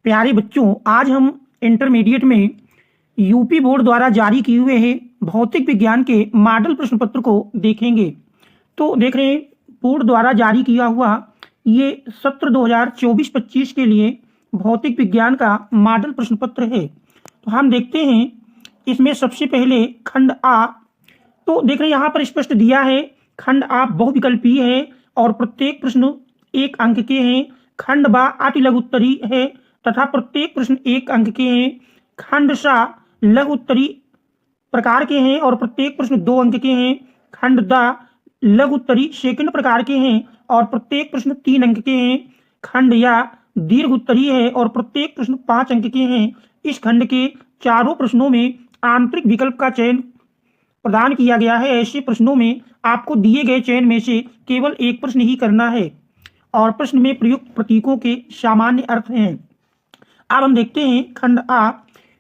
प्यारे बच्चों, आज हम इंटरमीडिएट में यूपी बोर्ड द्वारा जारी किए हुए हैं भौतिक विज्ञान के मॉडल प्रश्न पत्र को देखेंगे। तो देख रहे हैं बोर्ड द्वारा जारी किया हुआ ये सत्र 2024-25 के लिए भौतिक विज्ञान का मॉडल प्रश्न पत्र है। तो हम देखते हैं इसमें सबसे पहले खंड आ। तो देख रहे हैं यहाँ पर स्पष्ट दिया है खंड आ बहुविकल्पीय है और प्रत्येक प्रश्न 1 अंक के हैं। खंड बा अति लघु उत्तरी है तथा प्रत्येक प्रश्न 1 अंक के हैं। खंड सा लघु उत्तरी प्रकार के हैं और प्रत्येक प्रश्न 2 अंक के हैं। खंड द लघु उत्तरी सेकंड प्रकार के हैं और प्रत्येक प्रश्न 3 अंक के हैं। खंड या दीर्घ उत्तरी है और प्रत्येक प्रश्न 5 अंक के हैं। इस खंड के चारों प्रश्नों में आंतरिक विकल्प का चयन प्रदान किया गया है। ऐसे प्रश्नों में आपको दिए गए चयन में से केवल एक प्रश्न ही करना है और प्रश्न में प्रयुक्त प्रतीकों के सामान्य अर्थ हैं। अब हम देखते हैं खंड आ।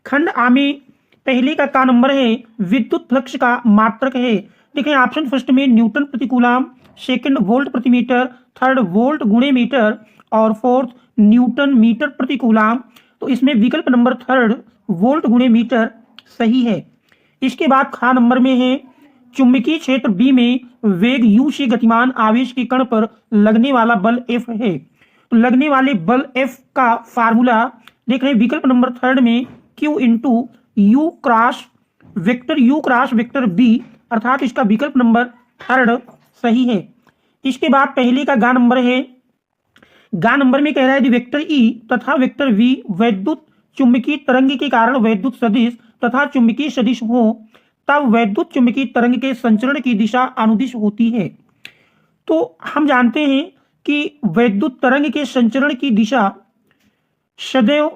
खंड आ में पहले का नंबर है विद्युत फ्लक्स का मात्रक है। देखें ऑप्शन फर्स्ट में न्यूटन प्रति कूलम, सेकंड वोल्ट प्रति मीटर, थर्ड वोल्ट गुणे मीटर और फोर्थ न्यूटन मीटर प्रति कूलम। तो इसमें विकल्प नंबर थर्ड वोल्ट गुणे मीटर सही है। इसके बाद खा नंबर में है चुंबकीय क्षेत्र बी में वेग u से गतिमान आवेश के कण पर लगने वाला बल F है। तो लगने वाले बल F का फार्मूला देख रहे हैं विकल्प नंबर थर्ड में Q into you cross vector B, अर्थात इसका विकल्प नंबर थर्ड सही है। इसके बाद पहले का गा नंबर है। गा नंबर में कह रहा है यदि वेक्टर E तथा वेक्टर V वैद्युत चुंबकीय तरंग के कारण वैद्युत सदिश तथा चुंबकीय सदिश हो तब वैद्युत चुंबकीय तरंग के संचरण की दिशा अनुदिश होती है। तो हम जानते हैं कि वैद्युत तरंग के संचरण की दिशा सदैव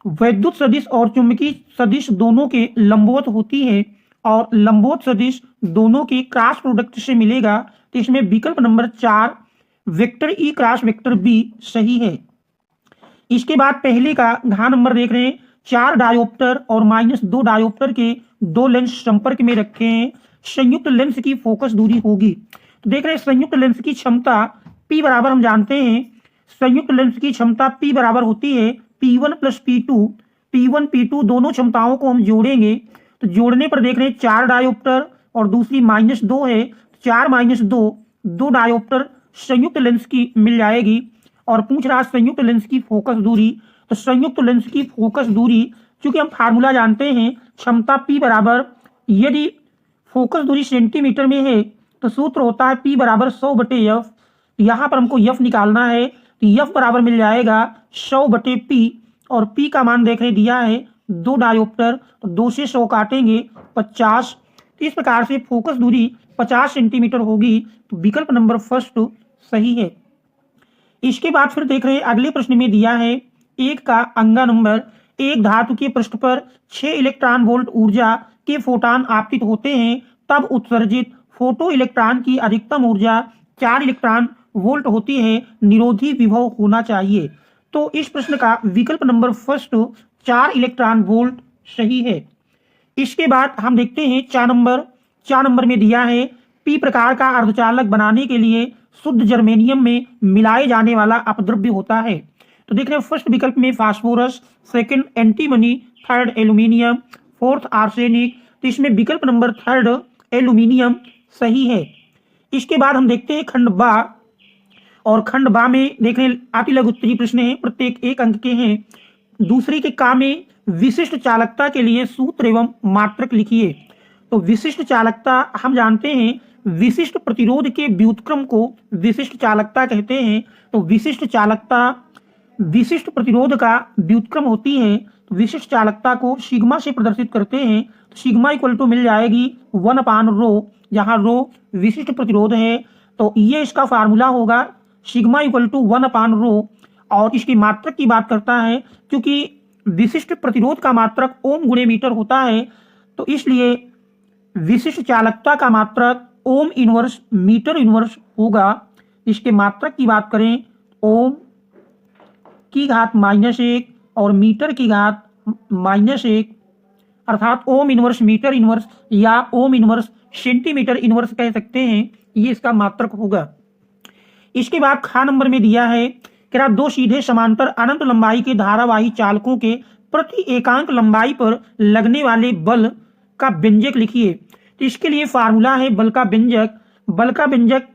वैद्युत सदिश और चुंबकीय सदिश दोनों के लंबवत होती है और लंबवत सदिश दोनों के क्रॉस प्रोडक्ट से मिलेगा। तो इसमें विकल्प number 4 vector E cross vector B सही है। इसके बाद पहले का घा नंबर देख रहे हैं 4 डायोप्टर और -2 डायोप्टर के 2 लेंस संपर्क में रखे हैं। संयुक्त लेंस की फोकस दूरी होगी। तो देख रहे हैं संयुक्त लेंस की क्षमता P बराबर हम जानते हैं संयुक्त लेंस की क्षमता P बराबर होती है P1 + P2। P1 P2 दोनों क्षमताओं को हम जोड़ेंगे तो जोड़ने पर देख रहे हैं 4 डायोप्टर और दूसरी -2 है। 4 -2 डायोप्टर संयुक्त लेंस की मिल जाएगी और पूछ रहा संयुक्त लेंस की फोकस दूरी। तो संयुक्त लेंस की फोकस दूरी चूंकि हम फार्मूला जानते हैं क्षमता P बराबर, यदि फोकस दूरी सेंटीमीटर में है तो सूत्र होता है P बराबर 100/F। यहाँ पर हमको F निकालना है तो F बराबर मिल जाएगा 100/P और P का मान देख रहे दिया है 2 डायोप्टर, तो 2 से 100 काटेंगे 50। तो इस प्रकार से फोकस दूरी 50 सेंटीमीटर होगी। तो विकल्प नंबर फर्स्ट सही है। इसके बाद फिर देख रहे हैं अगले प्रश्न में दिया है 1 का अंगा नंबर। एक धातु के पृष्ठ पर 6 इलेक्ट्रॉन वोल्ट ऊर्जा के फोटॉन आपतित होते हैं तब उत्सर्जित फोटो इलेक्ट्रॉन की अधिकतम ऊर्जा 4 इलेक्ट्रॉन वोल्ट होती है। निरोधी विभव होना चाहिए। तो इस प्रश्न का विकल्प नंबर फर्स्ट 4 इलेक्ट्रॉन वोल्ट सही है। इसके बाद हम देखते हैं 4 नंबर में दिया है P प्रकार का अर्धचालक बनाने के लिए शुद्ध जर्मेनियम में मिलाए जाने वाला अपद्रव्य होता है। तो देख रहे हैं फर्स्ट विकल्प में phosphorus, second antimony, third aluminium, fourth arsenic. तो इसमें विकल्प नंबर थर्ड एल्यूमिनियम सही है। इसके बाद हम देखते हैं खंड बा और खंड बा में देख रहे हैं अति लघु उत्तरीय प्रश्न है, प्रत्येक 1 अंक के हैं। दूसरी के का में विशिष्ट चालकता के लिए सूत्र एवं मात्रक लिखिए। तो विशिष्ट चालकता हम जानते हैं विशिष्ट प्रतिरोध के व्युत्क्रम को विशिष्ट चालकता कहते हैं। तो विशिष्ट चालकता विशिष्ट प्रतिरोध का व्युत्क्रम होती है। तो विशिष्ट चालकता को सिग्मा से प्रदर्शित करते हैं। तो सिग्मा = मिल जाएगी 1/ρ, जहाँ ρ विशिष्ट प्रतिरोध है। तो ये इसका फार्मूला होगा सिग्मा = 1/ρ। और इसकी मात्रक की बात करता है क्योंकि विशिष्ट प्रतिरोध का मात्रक ओम गुणे मीटर होता है तो इसलिए विशिष्ट चालकता का मात्रक ओम इनवर्स मीटर इनवर्स होगा। इसके मात्रक की बात करें ओम की घात -1 और मीटर की घात -1, अर्थात ओम इनवर्स मीटर इनवर्स या ओम इनवर्स सेंटीमीटर इनवर्स कह सकते हैं। ये इसका मात्रक होगा। इसके बाद खा नंबर में दिया है कह रहा दो सीधे समांतर अनंत लंबाई के धारावाही चालकों के प्रति एकांक लंबाई पर लगने वाले बल का व्यंजक लिखिए। तो इसके लिए फार्मूला है बल का व्यंजक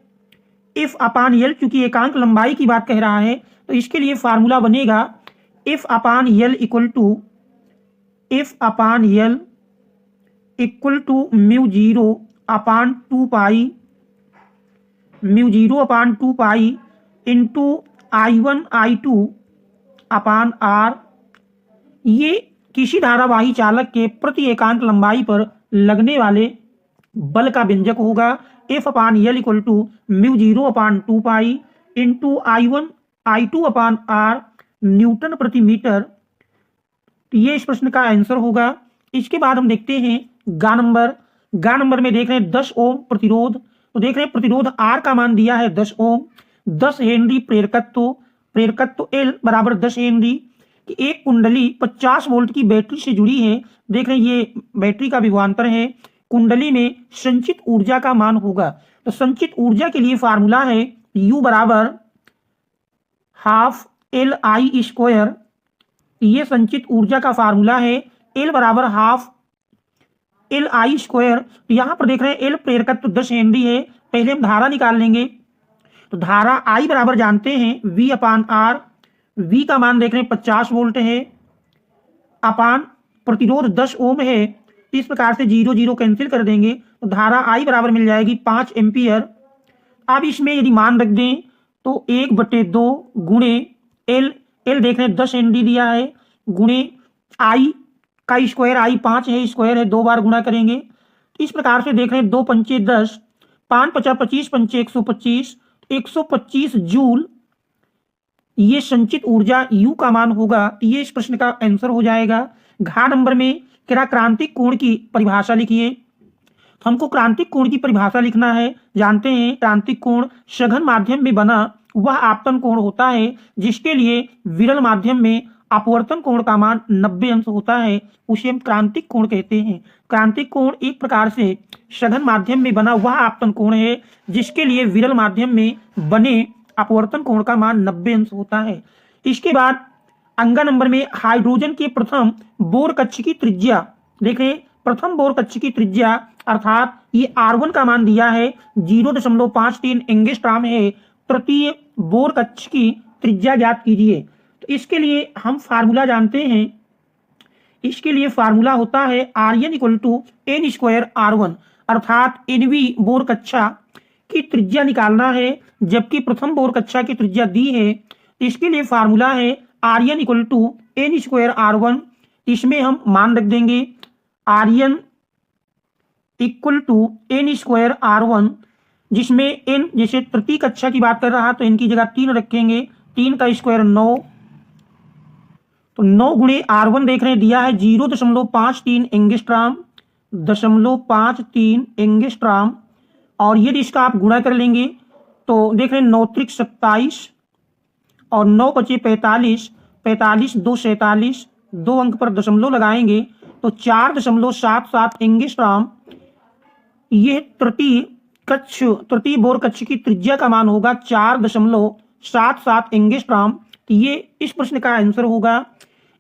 F अपान L, क्योंकि एकांक लंबाई की बात कह रहा है तो इसके लिए फार्मूला बनेगा F upon L equal to mu zero upon two pi into I1 I2 upon R। ये किसी धारावाही चालक के प्रति एकांक लंबाई पर लगने वाले बल का व्यंजक होगा। F upon L equal to mu zero upon two pi into I1 I2 upon R newton प्रति मीटर। ये इस प्रश्न का आंसर होगा। इसके बाद हम देखते हैं गा नंबर में देख रहे हैं 10 ओम प्रतिरोध। तो देख रहे हैं प्रतिरोध R का मान दिया है 10 ओम, 10 हेनरी प्रेरकत्व L बराबर 10 हेनरी कि एक कुंडली 50 वोल्ट की बैटरी से जुड़ी है। देख रहे हैं ये बैटरी का विभवांतर है। कुंडली में संचित ऊर्जा का मान होगा। तो संचित ऊर्जा के लिए फार्मूला है U बराबर हाफ LI स्क्वायर। ये संचित ऊर्जा का फार्मूला है। L बराबर हाफ LI स्क्वायर। तो यहां पर देख रहे हैं L प्रेरकत्व 10 हेनरी है। पहले हम धारा निकाल लेंगे। तो धारा I बराबर जानते हैं V अपान R। V का मान देख रहे हैं 50 वोल्ट है अपान प्रतिरोध 10 ओम है। इस प्रकार से 0 0 कैंसिल कर देंगे तो धारा I बराबर मिल जाएगी 5 एम्पियर। अब इसमें यदि मान रख दें तो 1/2 गुणे L देख रहे हैं 10 हेनरी दिया है गुणे I का स्क्वायर, I 5 है, स्क्वायर है, 2 बार गुणा करेंगे। इस प्रकार से देख रहे हैं 2 पंचे 10, 5 पचा 25 पंचे 125 जूल ये संचित ऊर्जा U का मान होगा। ये इस प्रश्न का आंसर हो जाएगा। घ नंबर में क्या क्रांतिक कोण की परिभाषा लिखिए। हमको क्रांतिक कोण की परिभाषा लिखना है। जानते हैं क्रांतिक कोण सघन माध्यम में बना वह आपतन कोण होता है जिसके लिए विरल माध्यम में अपवर्तन कोण का मान 90 अंश होता है, उसे हम क्रांतिक कोण कहते हैं। क्रांतिक कोण एक प्रकार से सघन माध्यम में बना वह आपतन कोण है जिसके लिए विरल माध्यम में बने अपवर्तन कोण का मान 90 अंश होता है। इसके बाद अंगा नंबर में हाइड्रोजन के प्रथम बोर कक्ष की त्रिज्या देख रहे हैं। प्रथम बोर कक्ष की त्रिज्या अर्थात ये R1 का मान दिया है 0.53 एंगस्ट्रॉम है। तृतीय बोर कक्ष की त्रिज्या ज्ञात कीजिए। तो इसके लिए हम फार्मूला जानते हैं। इसके लिए फार्मूला होता है Rn equal to N square R1 अर्थात NV बोर कक्षा की त्रिज्या निकालना है जबकि प्रथम बोर कक्षा की त्रिज्या दी है। इसके लिए फार्मूला है Rn equal to N square R1। इसमें हम मान रख देंगे Rn equal to N square R1 जिसमें N जैसे तृतीय कक्षा की बात कर रहा तो इनकी जगह 3 रखेंगे। 3 का स्क्वायर 9 तो 9 गुणे R1 देख रहे हैं दिया है 0.53 एंगस्ट्रॉम 0.53 एंगस्ट्रॉम और यदि इसका आप गुणा कर लेंगे तो देख रहे हैं 9 त्रिक 27 और 9 पचे 45 45 2 47 2 अंक पर दशमलव लगाएंगे तो 4.77 एंगस्ट्रॉम यह तृतीय बोर कक्ष की त्रिज्या का मान होगा 4.77 एंगस्ट्रॉम। तो ये इस प्रश्न का आंसर होगा।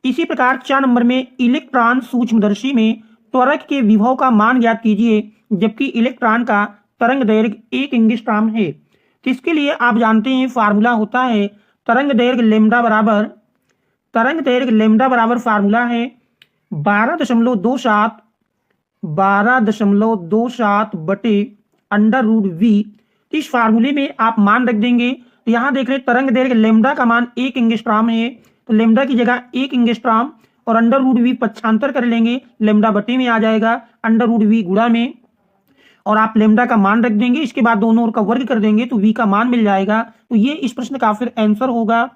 इसी प्रकार 4 नंबर में इलेक्ट्रॉन सूक्ष्मदर्शी में त्वरक के विभव का मान ज्ञात कीजिए जबकि इलेक्ट्रॉन का तरंग दैर्घ्य 1 एंगस्ट्रॉम है। तो इसके लिए आप जानते हैं फार्मूला होता है तरंग दैर्घ्य लेम्डा बराबर फार्मूला है 12.27 बटे √V। इस फार्मूले में आप मान रख देंगे। तो यहाँ देख रहे हैं तरंग दैर्घ्य लेम्डा का मान 1 एंगस्ट्रॉम है तो लेम्डा की जगह 1 एंगस्ट्रॉम और √V पक्षांतर कर लेंगे, लेम्डा बटे में आ जाएगा √V गुणा में और आप लेम्डा का मान रख देंगे। इसके बाद दोनों ओर का वर्ग कर देंगे तो V का मान मिल जाएगा। तो ये इस प्रश्न का फिर आंसर होगा।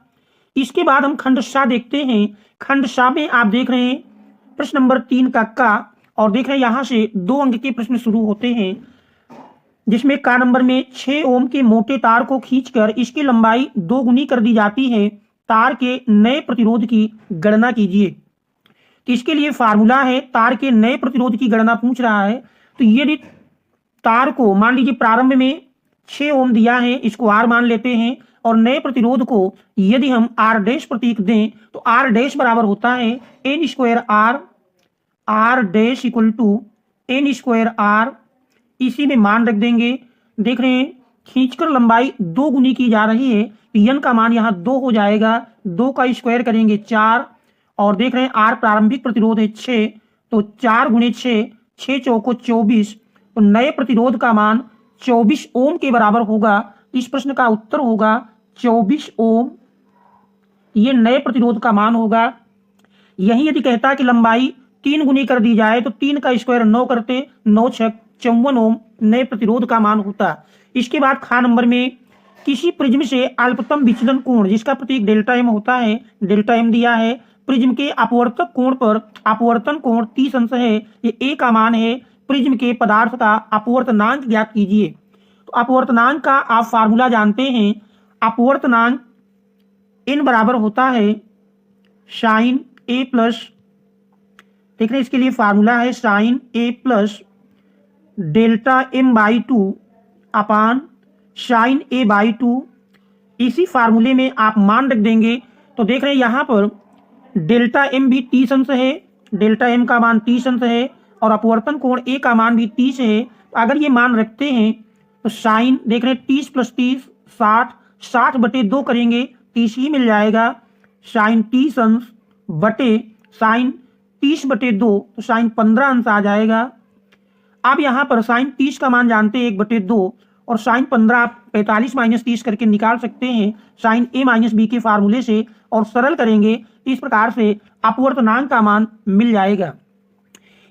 इसके बाद हम खंड सा देखते हैं। खंड सा में आप देख रहे हैं प्रश्न नंबर 3 का और देख रहे हैं यहाँ से 2 अंक के प्रश्न शुरू होते हैं जिसमें का नंबर में 6 ओम के मोटे तार को खींचकर इसकी लंबाई 2 गुनी कर दी जाती है। तार के नए प्रतिरोध की गणना कीजिए। तो इसके लिए फार्मूला है तार के नए प्रतिरोध की गणना पूछ रहा है। तो यदि तार को मान लीजिए प्रारंभ में 6 ओम दिया है, इसको R मान लेते हैं और नए प्रतिरोध को यदि हम आर डैश प्रतीक दें तो आर डैश बराबर होता है N square R, R dash equal to N square R. इसी में मान रख देंगे। देख रहे हैं खींचकर लंबाई 2 गुनी की जा रही है तो एन का मान यहाँ 2 हो जाएगा, 2 का स्क्वायर करेंगे 4, और देख रहे हैं आर प्रारंभिक प्रतिरोध है 6, तो 4 गुणे 6, 6 चौको 24, तो नए प्रतिरोध का मान 24 ओम के बराबर होगा। इस प्रश्न का उत्तर होगा 24 ओम, ये नए प्रतिरोध का मान होगा। यही यदि कहता है कि लंबाई 3 गुनी कर दी जाए तो 3 का स्क्वायर 9 करते, 9 6 54 ओम नए प्रतिरोध का मान होता। इसके बाद खा नंबर में किसी प्रिज्म से अल्पतम विचलन कोण जिसका प्रतीक डेल्टा एम होता है, डेल्टा एम दिया है। प्रिज्म के अपवर्तक कोण पर अपवर्तन कोण 30 अंश है, ये ए का मान है। प्रिज्म के पदार्थ का अपवर्तनांक ज्ञात कीजिए। तो अपवर्तनांक का आप फार्मूला जानते हैं, अपवर्तनांक n बराबर होता है साइन ए प्लस, देख रहे हैं इसके लिए फार्मूला है sine A plus delta M by 2 upon sine A by 2। इसी फार्मूले में आप मान रख देंगे तो देख रहे हैं यहाँ पर डेल्टा एम भी 30 अंश है, डेल्टा एम का मान 30 अंश है और अपवर्तन कोण ए का मान भी 30 है। तो अगर ये मान रखते हैं तो साइन देख रहे हैं 30 प्लस 30 60, 60 बटे 2 करेंगे 30 ही मिल जाएगा। साइन 30 अंश बटे साइन 30 बटे 2 तो साइन 15 अंश आ जाएगा। अब यहाँ पर साइन 30 का मान जानते हैं 1 बटे 2 और साइन 15 आप 45 माइनस 30 करके निकाल सकते हैं साइन ए माइनस बी के फार्मूले से, और सरल करेंगे इस प्रकार से अपवर्तनांक का मान मिल जाएगा।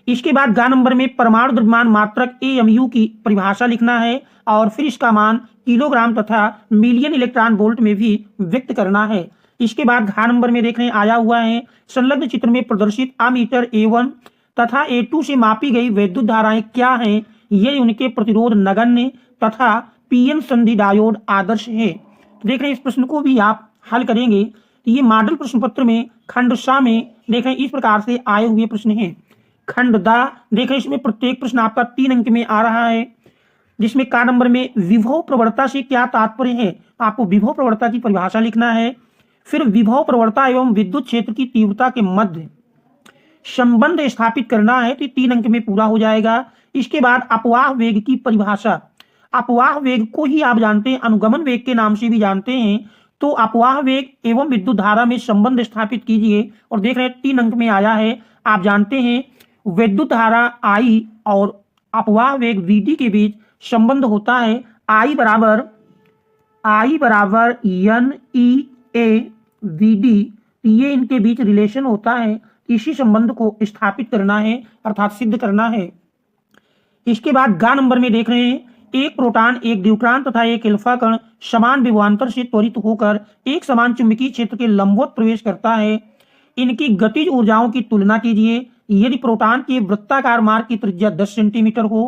इसके बाद ग नंबर में परमाणु द्रव्यमान मात्रक एएमयू की परिभाषा लिखना है और फिर इसका मान किलोग्राम तथा मिलियन इलेक्ट्रॉन वोल्ट में भी व्यक्त करना है। इसके बाद घ नंबर में देख रहे हैं आया हुआ है संलग्न चित्र में प्रदर्शित अमीटर A1 तथा A2 से मापी गई विद्युत धाराएं क्या हैं, ये उनके प्रतिरोध नगण्य तथा पीएन संधि डायोड आदर्श है। तो देख रहे हैं इस प्रश्न को भी आप हल करेंगे। तो ये मॉडल प्रश्न पत्र में खंड सा में देख रहे हैं इस प्रकार से आए हुए प्रश्न हैं। खंड दा देख रहे हैं इसमें प्रत्येक प्रश्न आपका 3 अंक में आ रहा है, जिसमें का नंबर में विभव प्रवणता से क्या तात्पर्य है, आपको विभव प्रवणता की परिभाषा लिखना है। फिर विभव प्रवणता एवं विद्युत क्षेत्र की तीव्रता के मध्य संबंध स्थापित करना है, तो 3 अंक में पूरा हो जाएगा। इसके बाद अपवाह वेग की परिभाषा, अपवाह वेग को ही आप जानते हैं अनुगमन वेग के नाम से भी जानते हैं। तो अपवाह वेग एवं विद्युत धारा में संबंध स्थापित कीजिए, और देख रहे हैं 3 अंक में आया है। आप जानते हैं विद्युत धारा I और अपवाह वेग VD के बीच संबंध होता है I बराबर NEA VD, ये इनके बीच रिलेशन होता है। इसी संबंध को स्थापित करना है अर्थात सिद्ध करना है। इसके बाद ग नंबर में देख रहे हैं एक प्रोटॉन, एक न्यूट्रॉन तथा एक अल्फा कण समान विभवांतर से त्वरित होकर एक समान चुंबकीय क्षेत्र के लंबवत प्रवेश करता है। इनकी गतिज ऊर्जाओं की तुलना कीजिए। यदि प्रोटॉन के वृत्ताकार मार्ग की त्रिज्या 10 सेंटीमीटर हो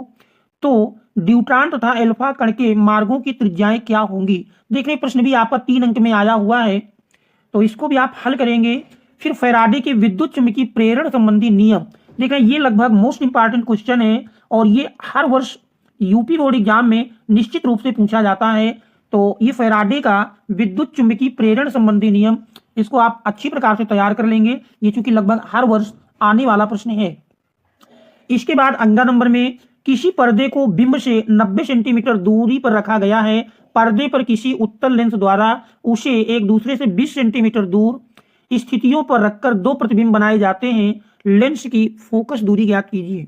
तो न्यूट्रॉन तथा अल्फा कण के मार्गों की त्रिज्याएं क्या होंगी। देख रहे प्रश्न भी आपका 3 अंक में आया हुआ है, तो इसको भी आप हल करेंगे। फिर फैराडे के विद्युत चुंबकीय प्रेरण संबंधी नियम, देख रहे ये लगभग मोस्ट इंपॉर्टेंट क्वेश्चन है और ये हर वर्ष यूपी बोर्ड एग्जाम में निश्चित रूप से पूछा जाता है। तो ये फैराडे का विद्युत चुंबकीय प्रेरण संबंधी नियम, इसको आप अच्छी प्रकार से तैयार कर लेंगे, ये चूंकि लगभग हर वर्ष आने वाला प्रश्न है। इसके बाद अंगा नंबर में किसी पर्दे को बिंब से 90 सेंटीमीटर दूरी पर रखा गया है। पर्दे पर किसी उत्तल लेंस द्वारा उसे एक दूसरे से 20 सेंटीमीटर दूर स्थितियों पर रखकर 2 प्रतिबिंब बनाए जाते हैं। लेंस की फोकस दूरी ज्ञात कीजिए।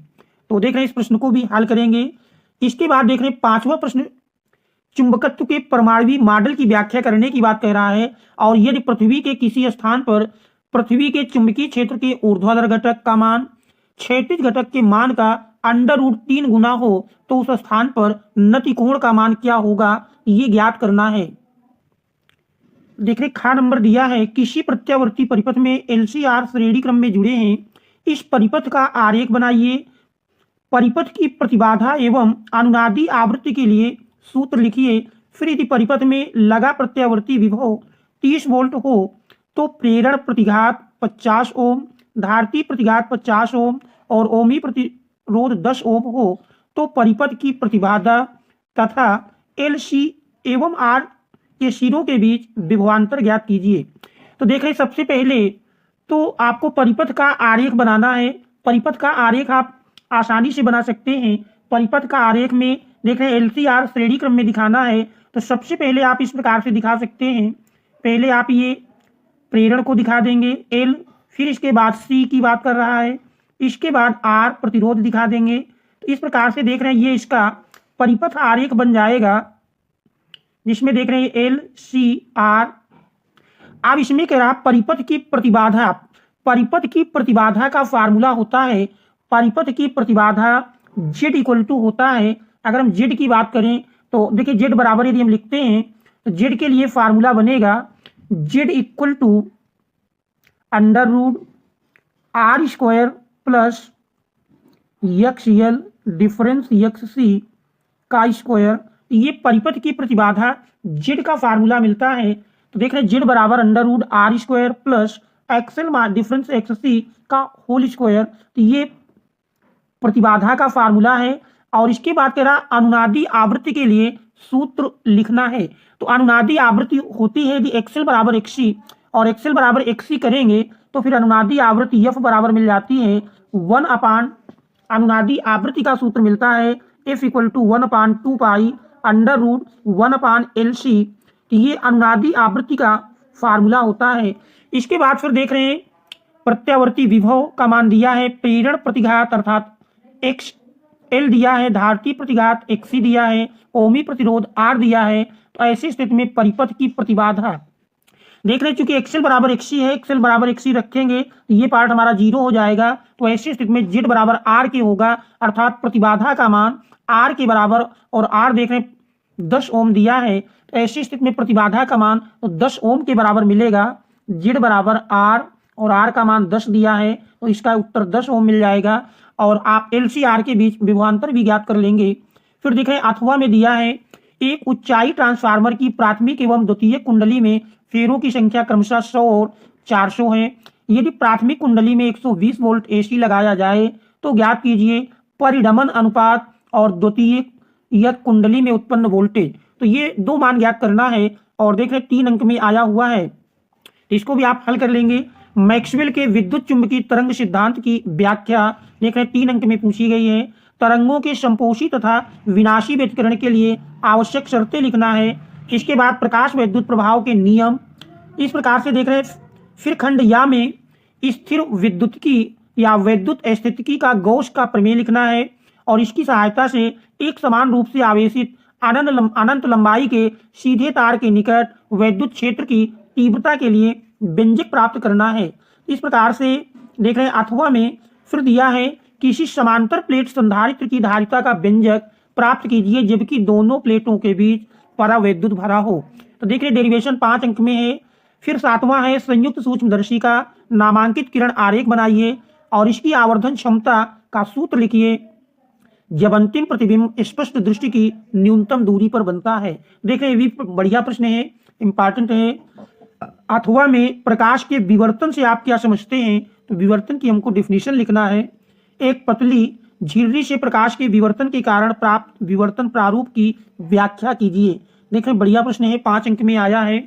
तो देख रहे हैं इस प्रश्न को भी हल करेंगे। इसके बाद देख रहे हैं 5वां प्रश्न चुंबकत्व के परमाणु मॉडल की व्याख्या करने की बात कह रहा है, और यदि पृथ्वी के किसी स्थान पर पृथ्वी के चुंबकीय क्षेत्र के ऊर्ध्वाधर घटक का मान क्षैतिज घटक के मान का √3 गुना हो तो उस स्थान पर नतिकोण का मान क्या होगा, ये ज्ञात करना है। देख रहे खा नंबर दिया है किसी प्रत्यावर्ती परिपथ में LCR श्रेणी क्रम में जुड़े हैं। इस परिपथ का आरेख बनाइए। परिपथ की प्रतिबाधा एवं अनुनादी आवृत्ति के लिए सूत्र लिखिए। फिर यदि परिपथ में लगा प्रत्यावर्ती विभव 30 वोल्ट हो तो प्रेरण प्रतिघात 50 ओम, धारती प्रतिघात 50 ओम और ओमी प्रतिरोध 10 ओम हो तो परिपथ की प्रतिबाधा तथा LC एवं R के सिरों के बीच विभवांतर ज्ञात कीजिए। तो देख रहे हैं सबसे पहले तो आपको परिपथ का आरेख बनाना है। परिपथ का आरेख आप आसानी से बना सकते हैं। परिपथ का आरेख में देख रहे हैं LCR श्रेणी क्रम में दिखाना है। तो सबसे पहले आप इस प्रकार से दिखा सकते हैं। पहले आप ये प्रेरण को दिखा देंगे L, फिर इसके बाद C की बात कर रहा है, इसके बाद R प्रतिरोध दिखा देंगे। तो इस प्रकार से देख रहे हैं ये इसका परिपथ आरेख बन जाएगा, जिसमें देख रहे हैं LCR। अब इसमें कह रहा परिपथ की प्रतिबाधा। परिपथ की प्रतिबाधा का फार्मूला होता है, परिपथ की प्रतिबाधा Z इक्वल टू होता है। अगर हम Z की बात करें तो देखिए Z बराबर यदि हम लिखते हैं तो Z के लिए फार्मूला बनेगा Z equal to √R² plus XL difference XC का स्क्वायर। ये परिपथ की प्रतिबाधा Z का फार्मूला मिलता है। तो देख रहे हैं Z बराबर √R² plus XL difference XC का होल स्क्वायर। तो ये प्रतिबाधा का फार्मूला है। और इसके बाद कह रहा अनुनादी आवृत्ति के लिए सूत्र लिखना है। तो अनुनादी आवृत्ति होती है यदि XL बराबर XC और XL बराबर XC करेंगे तो फिर अनुनादी आवृत्ति F बराबर मिल जाती है 1/, अनुनादी आवृत्ति का सूत्र मिलता है F equal to 1/2 pi √1/LC। तो ये अनुनादी आवृत्ति का फार्मूला होता है। इसके बाद फिर देख रहे हैं प्रत्यावर्ती विभव का मान दिया है, प्रेरण प्रतिघात अर्थात XL दिया है, धारती प्रतिघात XC दिया है, ओमी प्रतिरोध R दिया है। तो ऐसी स्थिति में परिपथ की प्रतिबाधा देख रहे हैं चूंकि XL बराबर XC है, XL बराबर XC रखेंगे तो ये पार्ट हमारा 0 हो जाएगा। तो ऐसी स्थिति में Z बराबर R के होगा, अर्थात प्रतिबाधा का मान R के बराबर, और R देख रहे हैं 10 ओम दिया है। तो ऐसी स्थिति में प्रतिबाधा का मान तो 10 ओम के बराबर मिलेगा। Z बराबर R और R का मान 10 दिया है तो इसका उत्तर 10 ओम मिल जाएगा। और आप LCR के बीच विभवांतर भी ज्ञात कर लेंगे। फिर देख रहे हैं अथवा में दिया है एक ऊंचाई ट्रांसफार्मर की प्राथमिक एवं द्वितीयक कुंडली में फेरों की संख्या क्रमशः 100 और 400 है। यदि प्राथमिक कुंडली में 120 वोल्ट AC लगाया जाए तो ज्ञात कीजिए परिढमन अनुपात और द्वितीयक कुंडली में उत्पन्न वोल्टेज। तो ये दो मान ज्ञात करना है और देख रहे 3 अंक में आया हुआ है, तो इसको भी आप हल कर लेंगे। मैक्सवेल के विद्युत चुंबकीय तरंग सिद्धांत की व्याख्या देख रहे 3 अंक में पूछी गई है। तरंगों के संपोषी तथा विनाशी व्यतिकरण के लिए आवश्यक शर्तें लिखना है। इसके बाद प्रकाश विद्युत प्रभाव के नियम। इस प्रकार से देख रहे फिर खंड या में स्थिर विद्युतिकी या विद्युत स्थितिकी का गौस का प्रमेय लिखना है और इसकी सहायता से एक समान रूप से आवेशित अनंत लंबाई के सीधे तार के निकट विद्युत क्षेत्र की तीव्रता के लिए व्यंजक प्राप्त करना है। इस प्रकार से देख रहे हैं अथवा में फिर दिया है किसी समांतर प्लेट संधारित्र की धारिता का व्यंजक प्राप्त कीजिए जबकि दोनों प्लेटों के बीच परावैद्युत भरा हो। तो देख रहे डेरिवेशन 5 अंक में है। फिर 7वां है संयुक्त सूक्ष्मदर्शी का नामांकित किरण आरेख बनाइए और इसकी आवर्धन क्षमता का सूत्र लिखिए जब अंतिम प्रतिबिंब स्पष्ट दृष्टि की न्यूनतम दूरी पर बनता है। देख रहे ये भी बढ़िया प्रश्न है, इंपॉर्टेंट है। अथवा में प्रकाश के विवर्तन से आप क्या समझते हैं, तो विवर्तन की हमको डेफिनेशन लिखना है। एक पतली झिर्री से प्रकाश के विवर्तन के कारण प्राप्त विवर्तन प्रारूप की व्याख्या कीजिए। देख रहे बढ़िया प्रश्न है, 5 अंक में आया है।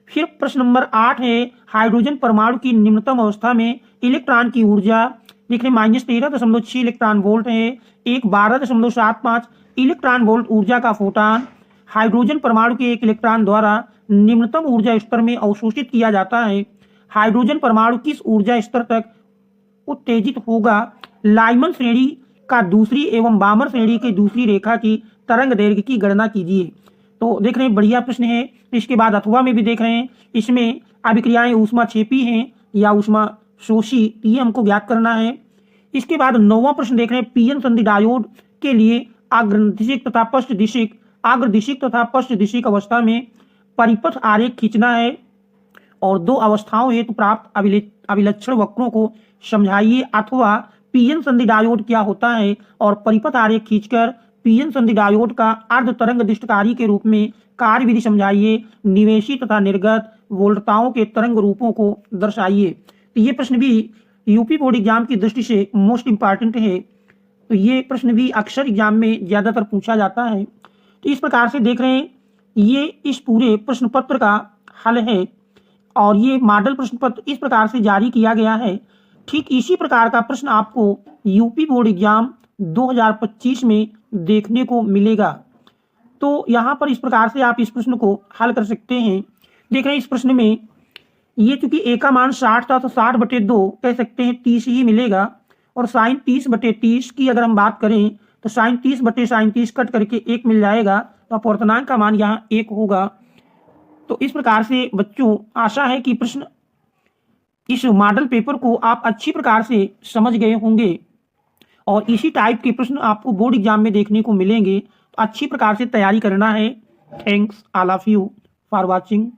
फिर प्रश्न नंबर 8 है हाइड्रोजन परमाणु की निम्नतम अवस्था में इलेक्ट्रॉन की ऊर्जा। देख रहे -13.6 इलेक्ट्रॉन वोल्ट है। एक 12.75 इलेक्ट्रॉन वोल्ट ऊर्जा का फोटॉन हाइड्रोजन परमाणु के एक इलेक्ट्रॉन द्वारा निम्नतम ऊर्जा स्तर में अवशोषित किया जाता है। हाइड्रोजन परमाणु किस ऊर्जा स्तर तक उत्तेजित होगा? लाइमन श्रेणी का दूसरी एवं बामर श्रेणी की दूसरी रेखा की तरंग दैर्घ्य की गणना कीजिए। तो देख रहे हैं बढ़िया प्रश्न है। इसके बाद अथवा में भी देख रहे हैं इसमें अभिक्रियाएं ऊष्माक्षेपी हैं या ऊष्मा शोषी, ये हमको ज्ञात करना है। इसके बाद 9वां प्रश्न देख रहे हैं पीएन संधि डायोड के लिए अग्रदिशिक तथा पश्च दिशिक अवस्था में परिपथ आरेख खींचना है और 2 अवस्थाओं हेतु प्राप्त अभिलक्षण वक्रों को समझाइए। अथवा पीएन संधि डायोड क्या होता है और परिपथ आरेख खींचकर पीएन संधि डायोड का अर्ध तरंग दिष्टकारी के रूप में कार्य विधि समझाइए। निवेशी तथा निर्गत वोल्टताओं के तरंग रूपों को दर्शाइए। तो ये प्रश्न भी यूपी बोर्ड एग्जाम की दृष्टि से मोस्ट इंपॉर्टेंट है। तो ये प्रश्न भी अक्सर एग्जाम में ज्यादातर पूछा जाता है। तो इस प्रकार से देख रहे हैं ये इस पूरे प्रश्न पत्र का हल है और ये मॉडल प्रश्न पत्र इस प्रकार से जारी किया गया है। ठीक इसी प्रकार का प्रश्न आपको यूपी बोर्ड एग्जाम 2025 में देखने को मिलेगा। तो यहाँ पर इस प्रकार से आप इस प्रश्न को हल कर सकते हैं। देख रहे हैं इस प्रश्न में ये चूंकि ए का मान 60 था तो 60/2 कह सकते हैं 30 ही मिलेगा और साइन 30/30 की अगर हम बात करें तो साइन 30/sin30 कट करके 1 मिल जाएगा तो अपूर्णांक का मान यहाँ 1 होगा। तो इस प्रकार से बच्चों आशा है कि प्रश्न इस मॉडल पेपर को आप अच्छी प्रकार से समझ गए होंगे और इसी टाइप के प्रश्न आपको बोर्ड एग्जाम में देखने को मिलेंगे। तो अच्छी प्रकार से तैयारी करना है। Thanks all of you for watching.